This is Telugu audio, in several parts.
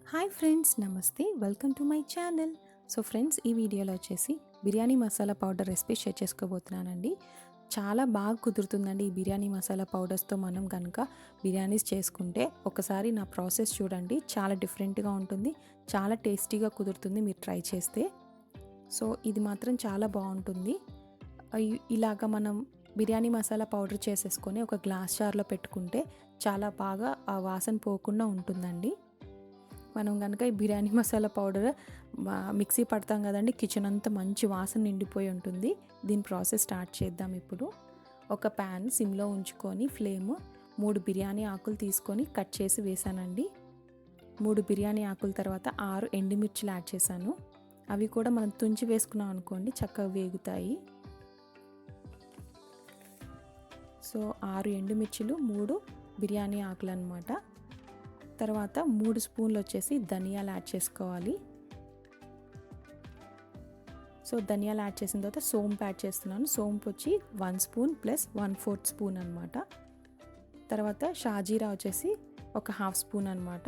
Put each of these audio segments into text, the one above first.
హాయ్ ఫ్రెండ్స్, నమస్తే. Welcome to my channel. So friends, ఈ వీడియోలో వచ్చేసి biryani masala powder recipe share చేసుకోబోతున్నానండి. చాలా బాగా కుదురుతుందండి ఈ బిర్యానీ మసాలా పౌడర్స్తో మనం కనుక బిర్యానీస్ చేసుకుంటే. ఒకసారి నా ప్రాసెస్ చూడండి, చాలా డిఫరెంట్గా ఉంటుంది, చాలా టేస్టీగా కుదురుతుంది మీరు ట్రై చేస్తే. సో ఇది మాత్రం చాలా బాగుంటుంది. ఇలాగ మనం బిర్యానీ మసాలా పౌడర్ చేసేసుకొని ఒక గ్లాస్ జార్లో పెట్టుకుంటే చాలా బాగా ఆ వాసన పోకుండా ఉంటుందండి. మనం కనుక ఈ బిర్యానీ మసాలా పౌడర్ మిక్సీ పడతాం కదండి, కిచెన్ అంతా మంచి వాసన నిండిపోయి ఉంటుంది. దీని ప్రాసెస్ స్టార్ట్ చేద్దాం. ఇప్పుడు ఒక ప్యాన్ సిమ్లో ఉంచుకొని ఫ్లేమ్ 3 బిర్యానీ ఆకులు తీసుకొని కట్ చేసి వేసానండి. 3 బిర్యానీ ఆకుల తర్వాత 6 ఎండుమిర్చిలు యాడ్ చేశాను. అవి కూడా మనం తుంచి వేసుకున్నాం అనుకోండి, చక్కగా వేగుతాయి. సో 6 ఎండుమిర్చిలు, 3 బిర్యానీ ఆకులు అన్నమాట. తర్వాత 3 స్పూన్లు వచ్చేసి ధనియాలు యాడ్ చేసుకోవాలి. సో ధనియాలు యాడ్ చేసిన తర్వాత సోంపు యాడ్ చేస్తున్నాను. సోంపు వచ్చి 1 స్పూన్ ప్లస్ 1/4 స్పూన్ అనమాట. తర్వాత షాజీరా వచ్చేసి ఒక 1/2 స్పూన్ అనమాట.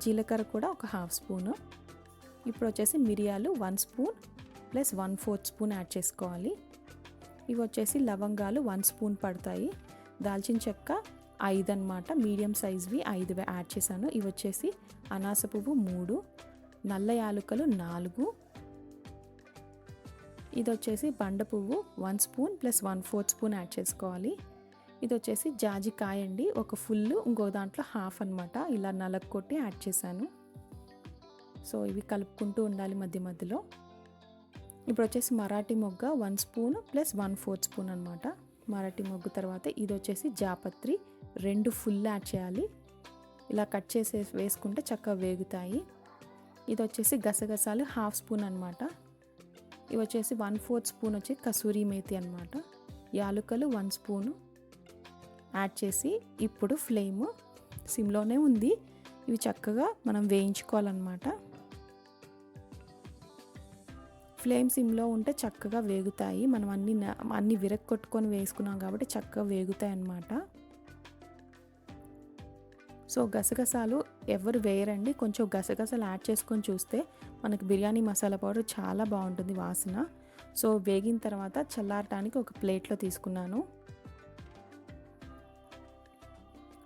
జీలకర్ర కూడా ఒక 1/2 స్పూను. ఇప్పుడు వచ్చేసి మిరియాలు 1 స్పూన్ ప్లస్ 1/4 స్పూన్ యాడ్ చేసుకోవాలి. ఇవి వచ్చేసి లవంగాలు 1 స్పూన్ పడతాయి. దాల్చిన చెక్క 5 అనమాట, మీడియం సైజ్వి 5 యాడ్ చేశాను. ఇవి వచ్చేసి అనాస పువ్వు 3, నల్ల యాలుకలు 4, ఇది వచ్చేసి బండ పువ్వు 1 స్పూన్ ప్లస్ 1/4 స్పూన్ యాడ్ చేసుకోవాలి. ఇది వచ్చేసి జాజికాయ అండి, ఒక ఫుల్, ఇంకో దాంట్లో హాఫ్ అనమాట. ఇలా నలగొట్టి యాడ్ చేశాను. సో ఇవి కలుపుకుంటూ ఉండాలి మధ్య మధ్యలో. ఇప్పుడు వచ్చేసి మరాఠీ మొగ్గ 1 స్పూన్ ప్లస్ 1/4 స్పూన్ అనమాట. మరాఠీ మొగ్గు తర్వాత ఇది వచ్చేసి జాపత్రి 2 ఫుల్ యాడ్ చేయాలి. ఇలా కట్ చేసి వేసుకుంటే చక్కగా వేగుతాయి. ఇది వచ్చేసి గసగసాలు 1/2 స్పూన్ అనమాట. ఇవి వచ్చేసి 1/4 స్పూన్ వచ్చి కసూరి మేతి అనమాట. యాలుకలు 1 స్పూను యాడ్ చేసి ఇప్పుడు ఫ్లేమ్ సిమ్లోనే ఉంది. ఇవి చక్కగా మనం వేయించుకోవాలన్నమాట. ఫ్లేమ్ సిమ్లో ఉంటే చక్కగా వేగుతాయి. మనం అన్ని విరక్కొట్టుకొని వేసుకున్నాం కాబట్టి చక్కగా వేగుతాయి అన్నమాట. సో గసగసాలు ఎవరు వేయరండి, కొంచెం గసగసాలు యాడ్ చేసుకొని చూస్తే మనకి బిర్యానీ మసాలా పౌడర్ చాలా బాగుంటుంది వాసన. సో వేగిన తర్వాత చల్లారటానికి ఒక ప్లేట్లో తీసుకున్నాను.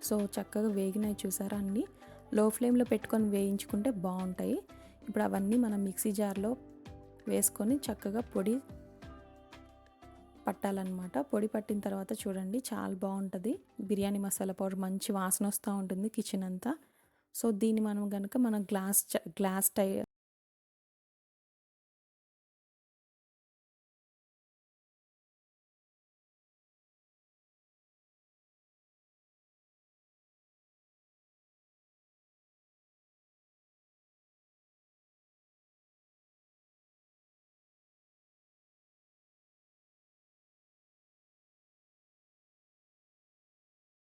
సో చక్కగా వేగినాయి చూసారా అన్నీ. లో ఫ్లేమ్లో పెట్టుకొని వేయించుకుంటే బాగుంటాయి. ఇప్పుడు అవన్నీ మనం మిక్సీ జార్లో వేసుకొని చక్కగా పొడి పట్టాలన్నమాట. పొడి పట్టిన తర్వాత చూడండి చాలా బాగుంటుంది బిర్యానీ మసాలా పౌడర్, మంచి వాసన వస్తూ ఉంటుంది కిచెన్ అంతా. సో దీన్ని మనం కనుక గ్లాస్